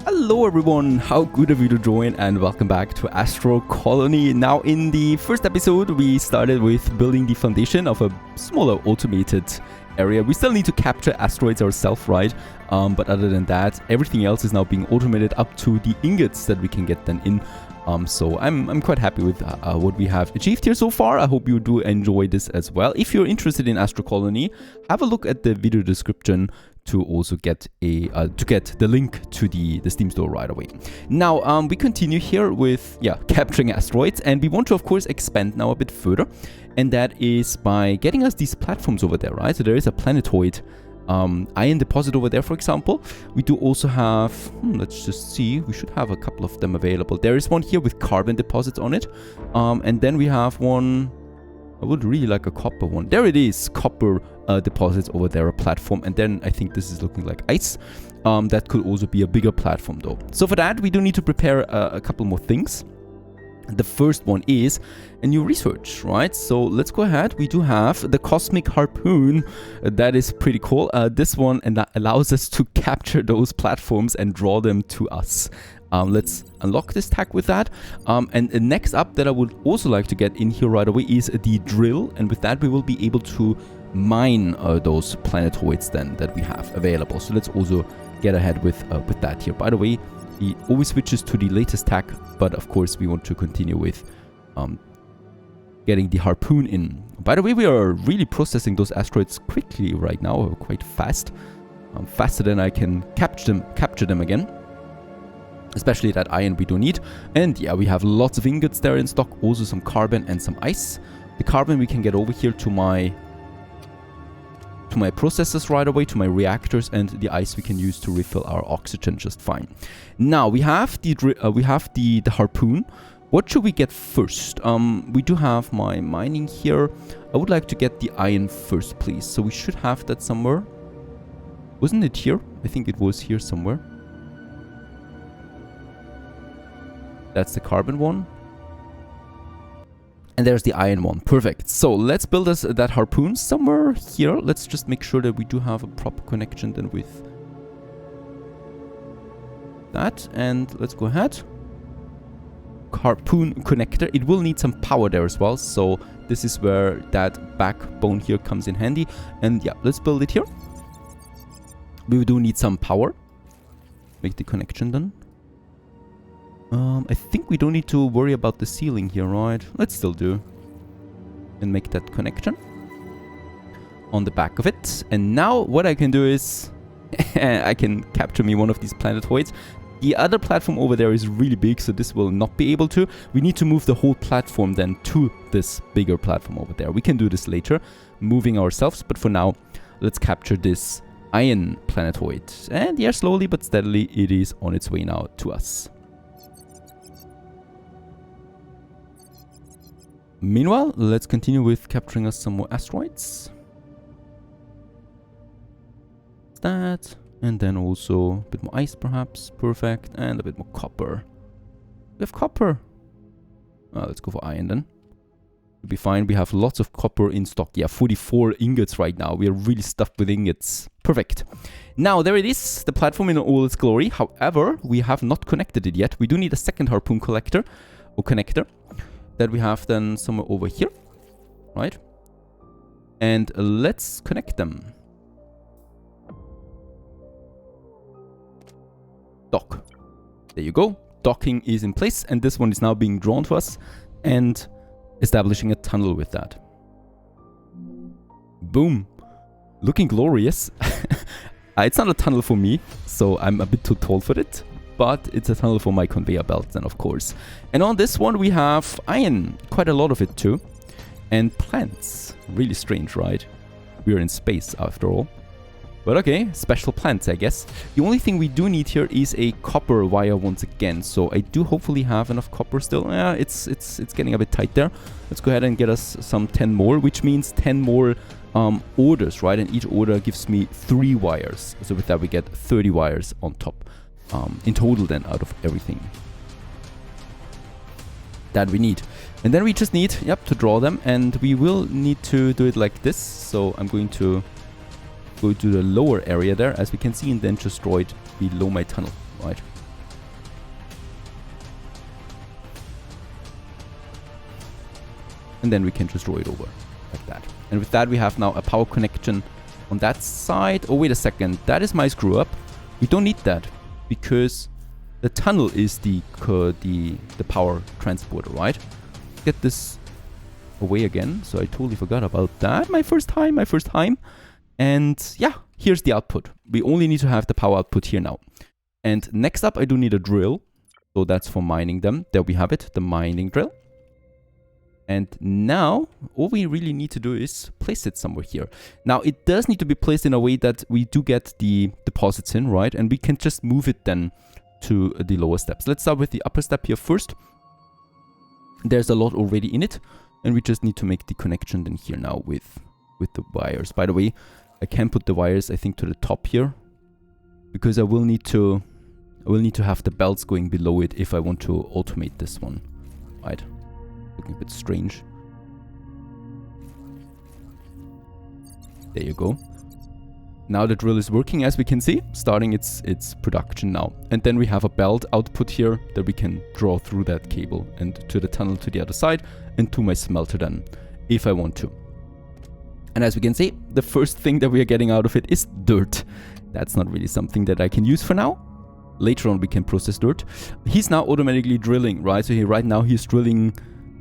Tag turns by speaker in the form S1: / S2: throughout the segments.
S1: Hello everyone, how good of you to join and welcome back to Astro Colony. Now in the first episode we started with building the foundation of a smaller automated area. We still need to capture asteroids ourselves, right? But other than that, everything else is now being automated up to the ingots that we can get then in. So I'm quite happy with what we have achieved here so far. I hope you do enjoy this as well. If you're interested in Astro Colony, have a look at the video description to also get the link to the Steam store right away. Now we continue here with capturing asteroids, and we want to of course expand now a bit further, and that is by getting us these platforms over there, right? So there is a planetoid iron deposit over there, for example. We do also have, let's just see, we should have a couple of them available. There is one here with carbon deposits on it, and then we have one, I would really like a copper one. There it is, copper deposits over there, a platform, and then I think this is looking like ice. That could also be a bigger platform though. So for that we do need to prepare a couple more things. The first one is a new research, right? So let's go ahead. We do have the cosmic harpoon. That is pretty cool. This one and that allows us to capture those platforms and draw them to us. Let's unlock this tag with that. And next up that I would also like to get in here right away is the drill. And with that we will be able to mine those planetoids then that we have available. So let's also get ahead with that here. By the way, it always switches to the latest tag, but of course we want to continue with getting the harpoon in. By the way, we are really processing those asteroids quickly right now, quite fast, faster than I can capture them again. Especially that iron we don't need. And yeah, we have lots of ingots there in stock, also some carbon and some ice. The carbon we can get over here to my processors right away, to my reactors, and the ice we can use to refill our oxygen just fine. Now we have the harpoon. What should we get first? We do have my mining here. I would like to get the iron first, please. So we should have that somewhere. Wasn't it here? I think it was here somewhere. That's the carbon one. And there's the iron one. Perfect. So let's build us that harpoon somewhere here. Let's just make sure that we do have a proper connection then with that. And let's go ahead. Harpoon connector. It will need some power there as well. So this is where that backbone here comes in handy. And yeah, let's build it here. We do need some power. Make the connection then. I think we don't need to worry about the ceiling here, right? Let's still do. And make that connection on the back of it. And now what I can do is I can capture me one of these planetoids. The other platform over there is really big, so this will not be able to. We need to move the whole platform then to this bigger platform over there. We can do this later, moving ourselves, but for now, let's capture this iron planetoid. And yeah, slowly but steadily, it is on its way now to us. Meanwhile, let's continue with capturing us some more asteroids. That, and then also a bit more ice perhaps, perfect, and a bit more copper. We have copper. Let's go for iron then. We'll be fine, we have lots of copper in stock. Yeah, 44 ingots right now, we are really stuffed with ingots. Perfect. Now there it is, the platform in all its glory. However, we have not connected it yet. We do need a second harpoon collector, or connector. That we have then somewhere over here, right? And let's connect them. Dock. There you go. Docking is in place, and this one is now being drawn to us and establishing a tunnel with that. Boom. Looking glorious. It's not a tunnel for me, so I'm a bit too tall for it. But it's a tunnel for my conveyor belt then, of course. And on this one we have iron, quite a lot of it too. And plants. Really strange, right? We're in space after all. But okay, special plants, I guess. The only thing we do need here is a copper wire once again. So I do hopefully have enough copper still. Yeah, it's getting a bit tight there. Let's go ahead and get us some 10 more, which means 10 more orders, right? And each order gives me 3 wires. So with that we get 30 wires on top. In total then, out of everything that we need. And then we just need, to draw them, and we will need to do it like this. So I'm going to go to the lower area there, as we can see, and then just draw it below my tunnel, right? And then we can just draw it over like that. And with that, we have now a power connection on that side. Oh, wait a second. That is my screw up. We don't need that because the tunnel is the power transporter, right? Get this away again. So I totally forgot about that. My first time. And yeah, here's the output. We only need to have the power output here now. And next up, I do need a drill. So that's for mining them. There we have it, the mining drill. And now, all we really need to do is place it somewhere here. Now, it does need to be placed in a way that we do get the deposits in, right? And we can just move it then to the lower steps. Let's start with the upper step here first. There's a lot already in it. And we just need to make the connection then here now with the wires. By the way, I can put the wires, I think, to the top here. Because I will need to have the belts going below it if I want to automate this one. Right? Looking a bit strange. There you go. Now the drill is working, as we can see, starting its production now. And then we have a belt output here that we can draw through that cable and to the tunnel to the other side and to my smelter then, if I want to. And as we can see, the first thing that we are getting out of it is dirt. That's not really something that I can use for now. Later on we can process dirt. He's now automatically drilling, right? So right now he's drilling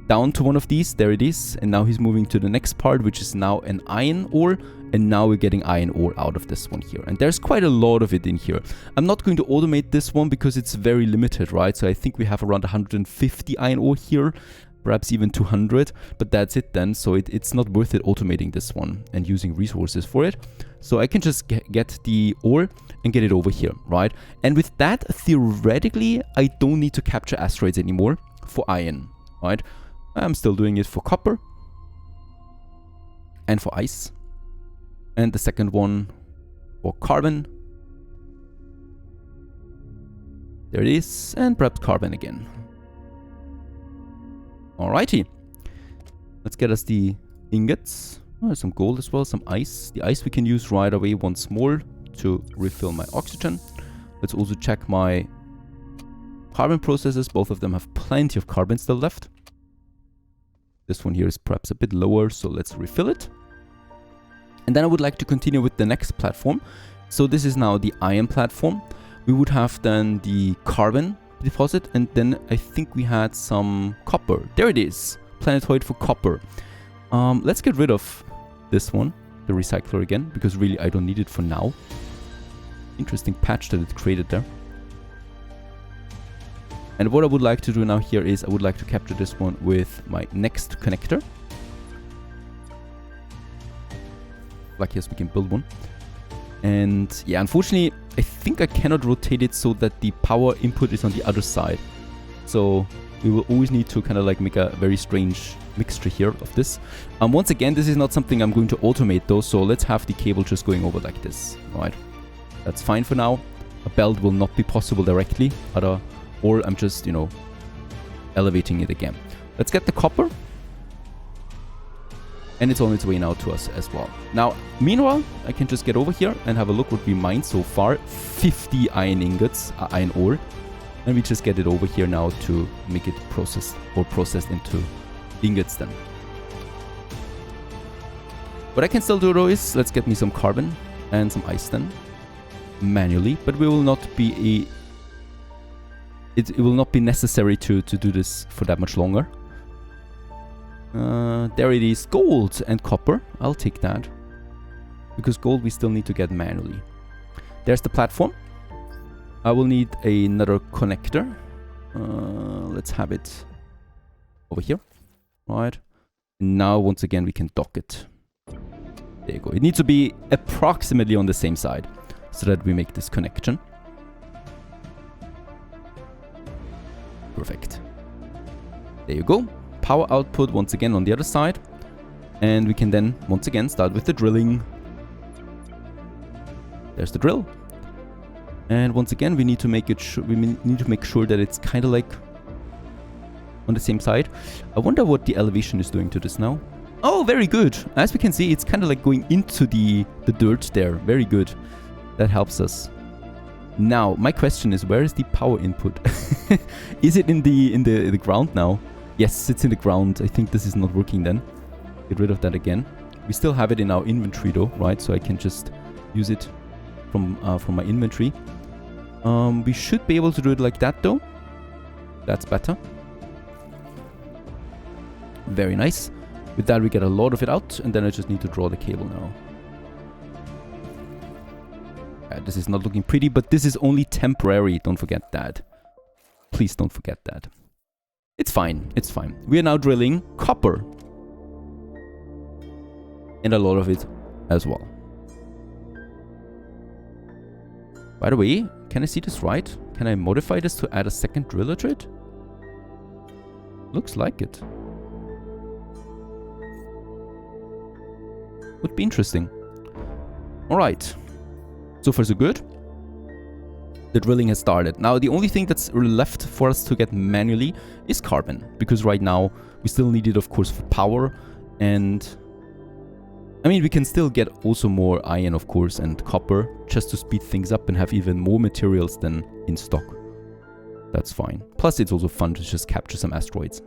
S1: down to one of these. There it is. And now he's moving to the next part, which is now an iron ore. And now we're getting iron ore out of this one here. And there's quite a lot of it in here. I'm not going to automate this one because it's very limited, right? So I think we have around 150 iron ore here. Perhaps even 200, but that's it then. So it's not worth it automating this one and using resources for it. So I can just get the ore and get it over here, right? And with that, theoretically, I don't need to capture asteroids anymore for iron, right? I'm still doing it for copper and for ice. And the second one for carbon. There it is, and perhaps carbon again. Alrighty, let's get us the ingots. Oh, some gold as well, some ice. The ice we can use right away once more to refill my oxygen. Let's also check my carbon processes. Both of them have plenty of carbon still left. This one here is perhaps a bit lower, so let's refill it. And then I would like to continue with the next platform. So this is now the iron platform. We would have then the carbon deposit, and then I think we had some copper. There it is, planetoid for copper. Let's get rid of this one, the recycler again, because really I don't need it for now. Interesting patch that it created there. And what I would like to do now here is I would like to capture this one with my next connector. Like, yes, we can build one. And yeah, unfortunately, I think I cannot rotate it so that the power input is on the other side. So we will always need to kind of like make a very strange mixture here of this. Once again, this is not something I'm going to automate though. So let's have the cable just going over like this. All right, that's fine for now. A belt will not be possible directly, or I'm just, you know, elevating it again. Let's get the copper. And it's on its way now to us as well. Now, meanwhile, I can just get over here and have a look what we mined so far. 50 iron ingots, iron ore. And we just get it over here now to make it processed into ingots then. What I can still do though is, let's get me some carbon and some ice then. Manually, but we will not be it will not be necessary to do this for that much longer. There it is, gold and copper. I'll take that. Because gold we still need to get manually. There's the platform. I will need another connector. Let's have it over here. Right. And now once again we can dock it. There you go. It needs to be approximately on the same side so that we make this connection. Perfect. There you go. Power output once again on the other side, and we can then once again start with the drilling. There's the drill, and once again we need to make it we need to make sure that it's kind of like on the same side. I wonder what the elevation is doing to this now. Oh, very good. As we can see, it's kind of like going into the dirt there. Very good. That helps us. Now my question is, where is the power input? Is it in the ground now? Yes, it's in the ground. I think this is not working then. Get rid of that again. We still have it in our inventory though, right? So I can just use it from my inventory. We should be able to do it like that though. That's better. Very nice. With that we get a lot of it out, and then I just need to draw the cable now. This is not looking pretty, but this is only temporary. Don't forget that. Please don't forget that. It's fine. It's fine. We are now drilling copper. And a lot of it as well. By the way, can I see this right? Can I modify this to add a second driller to it? Looks like it. Would be interesting. Alright. So far so good. The drilling has started. Now the only thing that's left for us to get manually is carbon. Because right now we still need it of course for power. And I mean we can still get also more iron of course and copper. Just to speed things up and have even more materials than in stock. That's fine. Plus it's also fun to just capture some asteroids.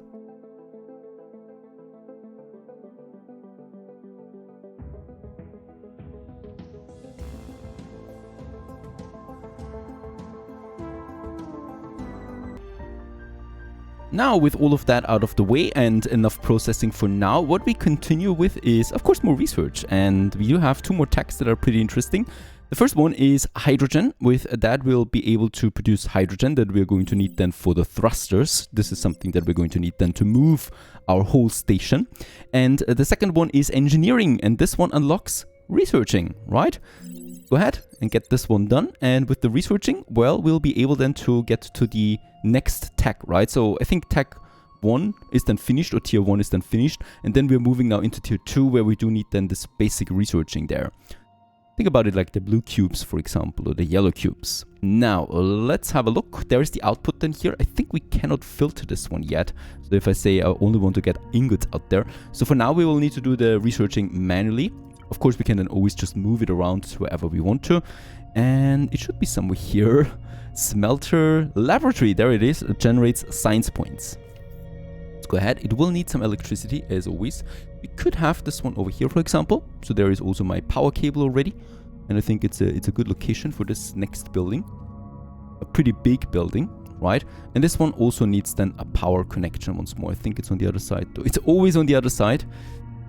S1: Now, with all of that out of the way and enough processing for now, what we continue with is, of course, more research. And we do have two more techs that are pretty interesting. The first one is hydrogen. With that, we'll be able to produce hydrogen that we're going to need then for the thrusters. This is something that we're going to need then to move our whole station. And the second one is engineering. And this one unlocks researching, right? Go ahead and get this one done. And with the researching, well, we'll be able then to get to the next tech, right? So I think tech 1 is then finished, or tier 1 is then finished. And then we're moving now into tier 2, where we do need then this basic researching there. Think about it like the blue cubes, for example, or the yellow cubes. Now, let's have a look. There is the output then here. I think we cannot filter this one yet. So if I say I only want to get ingots out there. So for now, we will need to do the researching manually. Of course, we can then always just move it around wherever we want to. And it should be somewhere here. Smelter laboratory. There it is. It generates science points. Let's go ahead. It will need some electricity, as always. We could have this one over here, for example. So there is also my power cable already. And I think it's a good location for this next building. A pretty big building, right? And this one also needs then a power connection once more. I think it's on the other side, though. It's always on the other side.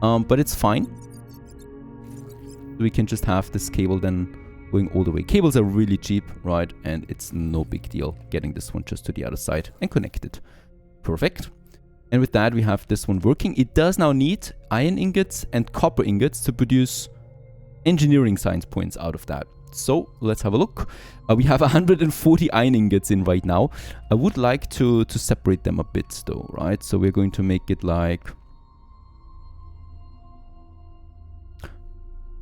S1: But it's fine. We can just have this cable then going all the way. Cables are really cheap, right? And it's no big deal getting this one just to the other side and connect it. Perfect. And with that, we have this one working. It does now need iron ingots and copper ingots to produce engineering science points out of that. So let's have a look. We have 140 iron ingots in right now. I would like to separate them a bit though, right? So we're going to make it like...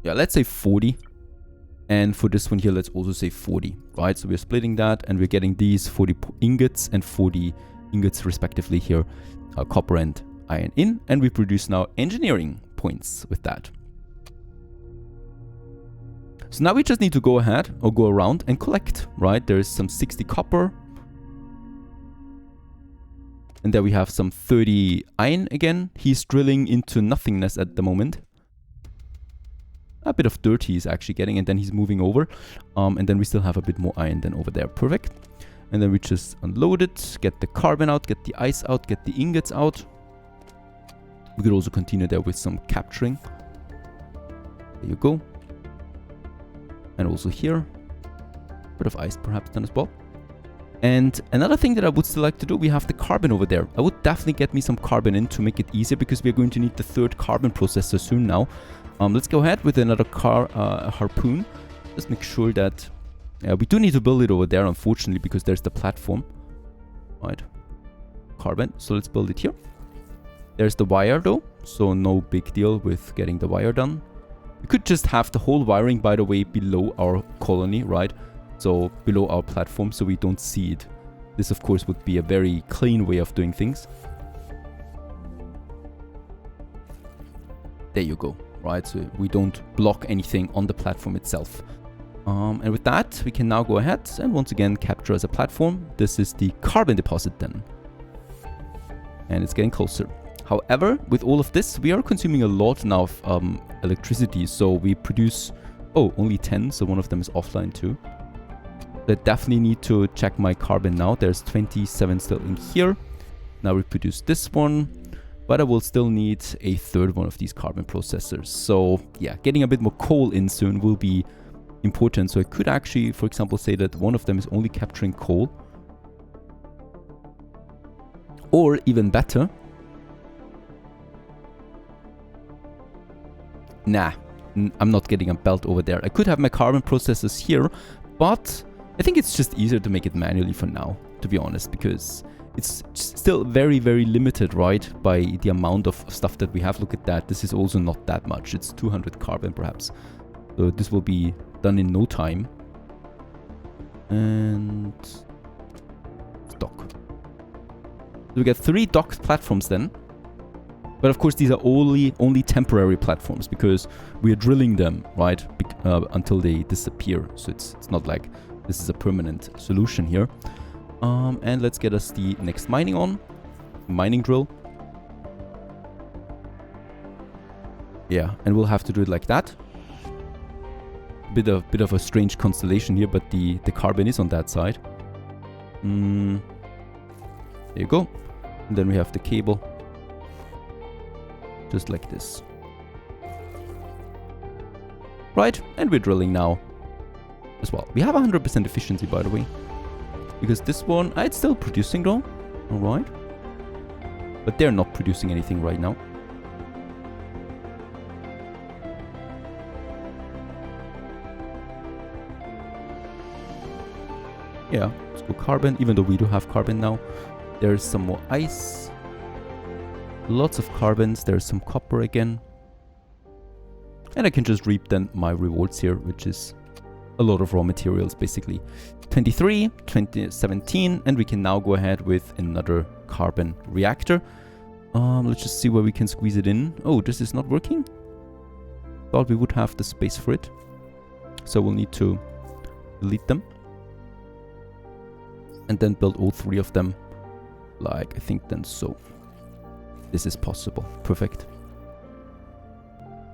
S1: yeah, let's say 40. And for this one here, let's also say 40, right? So we're splitting that and we're getting these 40 ingots and 40 ingots respectively here, copper and iron in. And we produce now engineering points with that. So now we just need to go ahead or go around and collect, right? There's some 60 copper. And there we have some 30 iron again. He's drilling into nothingness at the moment. A bit of dirt he's actually getting, and then he's moving over. And then we still have a bit more iron than over there. Perfect. And then we just unload it, get the carbon out, get the ice out, get the ingots out. We could also continue there with some capturing. There you go. And also here. Bit of ice perhaps done as well. And another thing that I would still like to do, we have the carbon over there. I would definitely get me some carbon in to make it easier, because we're going to need the third carbon processor soon now. Let's go ahead with another harpoon. Just make sure that... we do need to build it over there, unfortunately, because there's the platform. Right. Carbon. So let's build it here. There's the wire, though. So no big deal with getting the wire done. We could just have the whole wiring, by the way, below our colony, right? So below our platform, so we don't see it. This, of course, would be a very clean way of doing things. There you go. Right, so we don't block anything on the platform itself. And with that, we can now go ahead and once again capture as a platform. This is the carbon deposit then. And it's getting closer. However, with all of this, we are consuming a lot now of electricity. So we produce... Oh, only 10, so one of them is offline too. I definitely need to check my carbon now. There's 27 still in here. Now we produce this one. But I will still need a third one of these carbon processors. So yeah, getting a bit more coal in soon will be important. So I could actually, for example, say that one of them is only capturing coal. Or even better. Nah, I'm not getting a belt over there. I could have my carbon processors here, but I think it's just easier to make it manually for now, to be honest, because it's still very, very limited, right, by the amount of stuff that we have. Look at that. This is also not that much. It's 200 carbon, perhaps. So this will be done in no time. And dock. So we get 3 docked platforms then. But of course, these are only temporary platforms because we are drilling them, right, until they disappear. So it's not like this is a permanent solution here. And let's get us the next mining drill. Yeah, and we'll have to do it like that. Bit of a strange constellation here, but the carbon is on that side. There you go. And then we have the cable. Just like this. Right, and we're drilling now as well. We have 100% efficiency, by the way. Because this one, it's still producing though. Alright. But they're not producing anything right now. Yeah, let's go carbon, even though we do have carbon now. There's some more ice. Lots of carbons. There's some copper again. And I can just reap then my rewards here, which is a lot of raw materials, basically. 23, 17, and we can now go ahead with another carbon reactor. Let's just see where we can squeeze it in. Oh, this is not working? Thought we would have the space for it. So we'll need to delete them. And then build all 3 of them. Like, I think then so. This is possible. Perfect.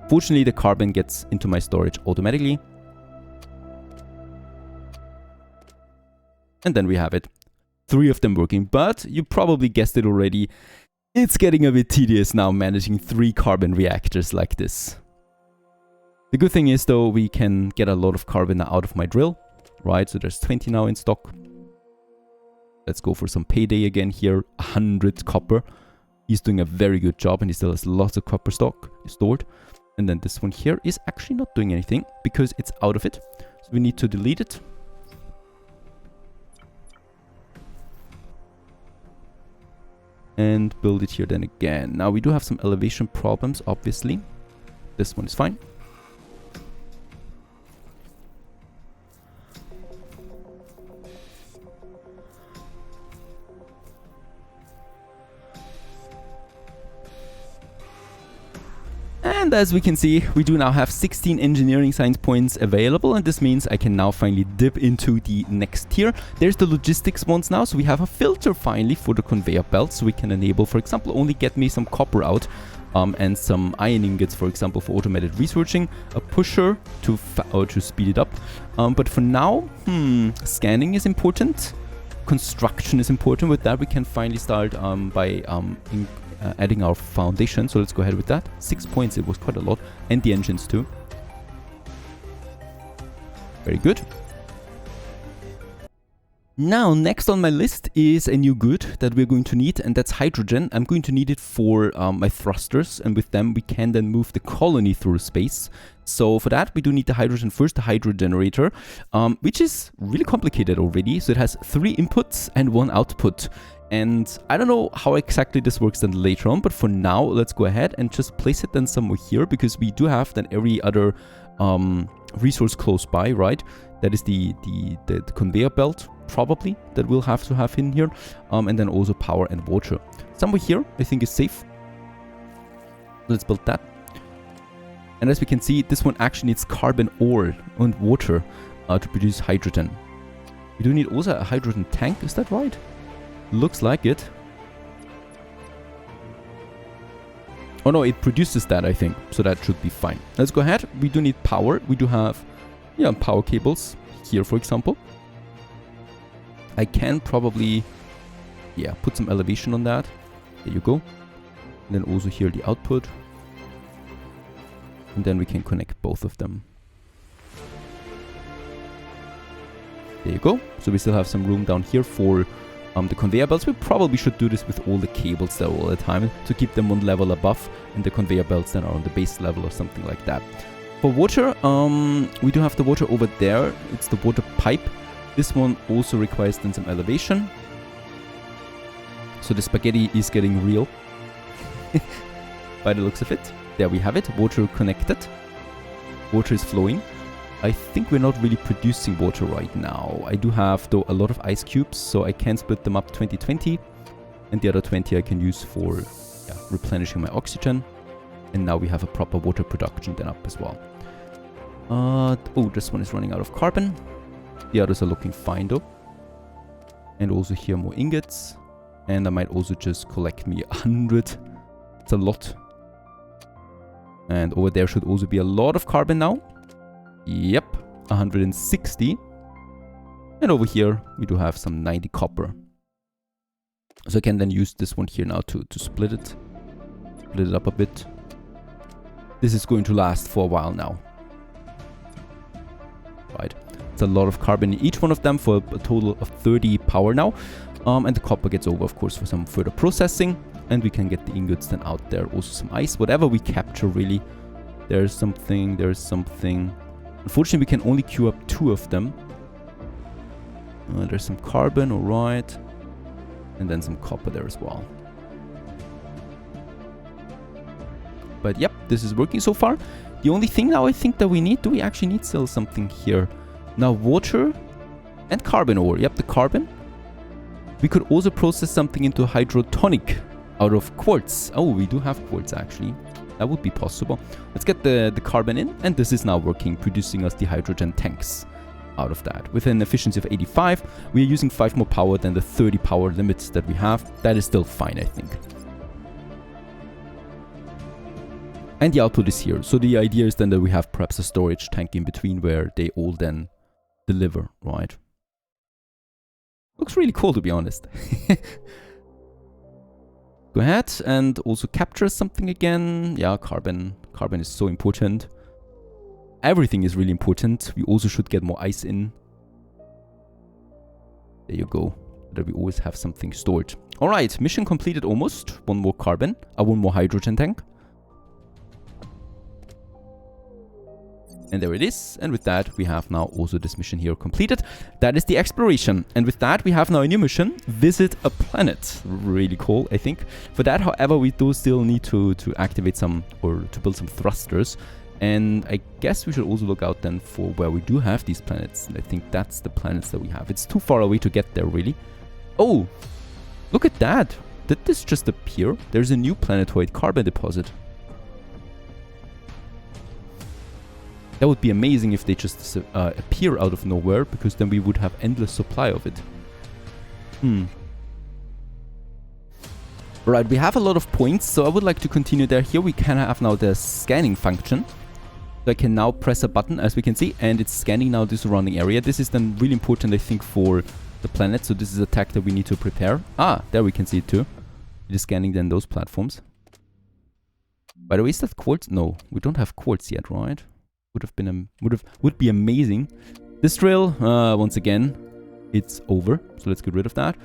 S1: Fortunately, the carbon gets into my storage automatically. And then we have it. 3 of them working. But you probably guessed it already. It's getting a bit tedious now managing 3 carbon reactors like this. The good thing is, though, we can get a lot of carbon out of my drill. Right, so there's 20 now in stock. Let's go for some payday again here. 100 copper. He's doing a very good job and he still has lots of copper stock stored. And then this one here is actually not doing anything because it's out of it. So we need to delete it. And build it here then again. Now we do have some elevation problems, obviously. This one is fine. And as we can see, we do now have 16 engineering science points available, and this means I can now finally dip into the next tier. There's the logistics ones now, so we have a filter finally for the conveyor belt, so we can enable, for example, only get me some copper out, and some iron ingots, for example, for automated researching, a pusher to speed it up. But for now, scanning is important, construction is important. With that, we can finally start by adding our foundation. So let's go ahead with that. 6 points, it was quite a lot. And the engines too. Very good. Now, next on my list is a new good that we're going to need, and that's hydrogen. I'm going to need it for my thrusters, and with them we can then move the colony through space. So for that, we do need the hydrogen first, the hydro generator, which is really complicated already. So it has 3 inputs and 1 output. And I don't know how exactly this works then later on, but for now, let's go ahead and just place it then somewhere here, because we do have then every other resource close by, right? That is the conveyor belt, probably, that we'll have to have in here. And then also power and water. Somewhere here, I think is safe. Let's build that. And as we can see, this one actually needs carbon ore and water to produce hydrogen. We do need also a hydrogen tank, is that right? Looks like it. Oh no, it produces that, I think. So that should be fine. Let's go ahead. We do need power. We do have, yeah, power cables here, for example. I can probably, yeah, put some elevation on that. There you go. And then also here the output. And then we can connect both of them. There you go. So we still have some room down here for the conveyor belts. We probably should do this with all the cables there all the time to keep them one level above, and the conveyor belts then are on the base level or something like that. For water, we do have the water over there. It's the water pipe. This one also requires then some elevation. So the spaghetti is getting real by the looks of it. There we have it. Water connected. Water is flowing. I think we're not really producing water right now. I do have, though, a lot of ice cubes, so I can split them up 20-20. And the other 20 I can use for replenishing my oxygen. And now we have a proper water production then up as well. Oh, this one is running out of carbon. The others are looking fine, though. And also here more ingots. And I might also just collect me 100. It's a lot. And over there should also be a lot of carbon now. Yep, 160. And over here, we do have some 90 copper. So I can then use this one here now to split it. Split it up a bit. This is going to last for a while now. Right. It's a lot of carbon in each one of them for a total of 30 power now. And the copper gets over, of course, for some further processing. And we can get the ingots then out there. Also some ice, whatever we capture, really. There's something, there's something. Unfortunately, we can only queue up 2 of them. There's some carbon, alright. And then some copper there as well. But yep, this is working so far. The only thing now I think that we need, do we actually need still something here? Now water and carbon ore. Yep, the carbon. We could also process something into hydrotonic out of quartz. Oh, we do have quartz actually. That would be possible. Let's get the carbon in, and this is now working, producing us the hydrogen tanks out of that. With an efficiency of 85, we are using 5 more power than the 30 power limits that we have. That is still fine, I think. And the output is here. So the idea is then that we have perhaps a storage tank in between where they all then deliver, right? Looks really cool, to be honest. Go ahead and also capture something again. Yeah, carbon. Carbon is so important. Everything is really important. We also should get more ice in. There you go. That we always have something stored. Alright, mission completed almost. One more carbon. One more hydrogen tank. And there it is. And with that, we have now also this mission here completed. That is the exploration. And with that, we have now a new mission. Visit a planet. Really cool, I think. For that, however, we do still need to activate some, or to build some thrusters. And I guess we should also look out then for where we do have these planets. And I think that's the planets that we have. It's too far away to get there, really. Oh, look at that. Did this just appear? There's a new planetoid carbon deposit. That would be amazing if they just appear out of nowhere, because then we would have endless supply of it. Right, we have a lot of points, so I would like to continue there. Here we can have now the scanning function. So I can now press a button, as we can see, and it's scanning now the surrounding area. This is then really important, I think, for the planet. So this is a tech that we need to prepare. Ah, there we can see it too. It is scanning then those platforms. By the way, is that quartz? No, we don't have quartz yet, right? Would be amazing. This drill, once again, it's over. So let's get rid of that.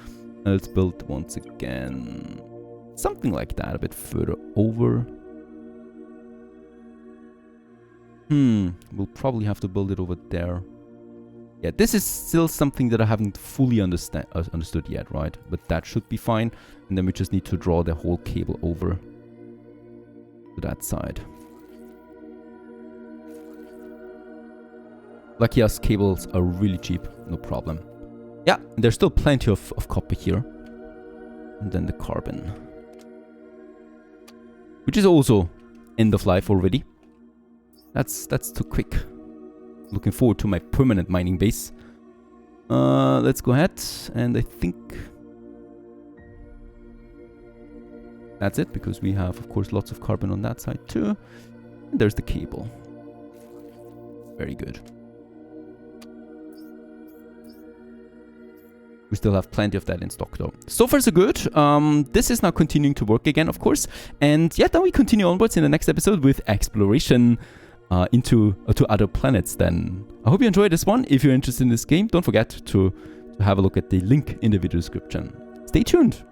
S1: And let's build once again something like that, a bit further over. We'll probably have to build it over there. Yeah, this is still something that I haven't fully understood yet, right? But that should be fine. And then we just need to draw the whole cable over to that side. Lucky us, cables are really cheap, no problem. Yeah, there's still plenty of copper here. And then the carbon. Which is also end of life already. That's too quick. Looking forward to my permanent mining base. Let's go ahead, and I think... That's it, because we have, of course, lots of carbon on that side too. And there's the cable. Very good. We still have plenty of that in stock though. So far so good. This is now continuing to work again, of course. And yeah, then we continue onwards in the next episode with exploration to other planets then. I hope you enjoyed this one. If you're interested in this game, don't forget to have a look at the link in the video description. Stay tuned.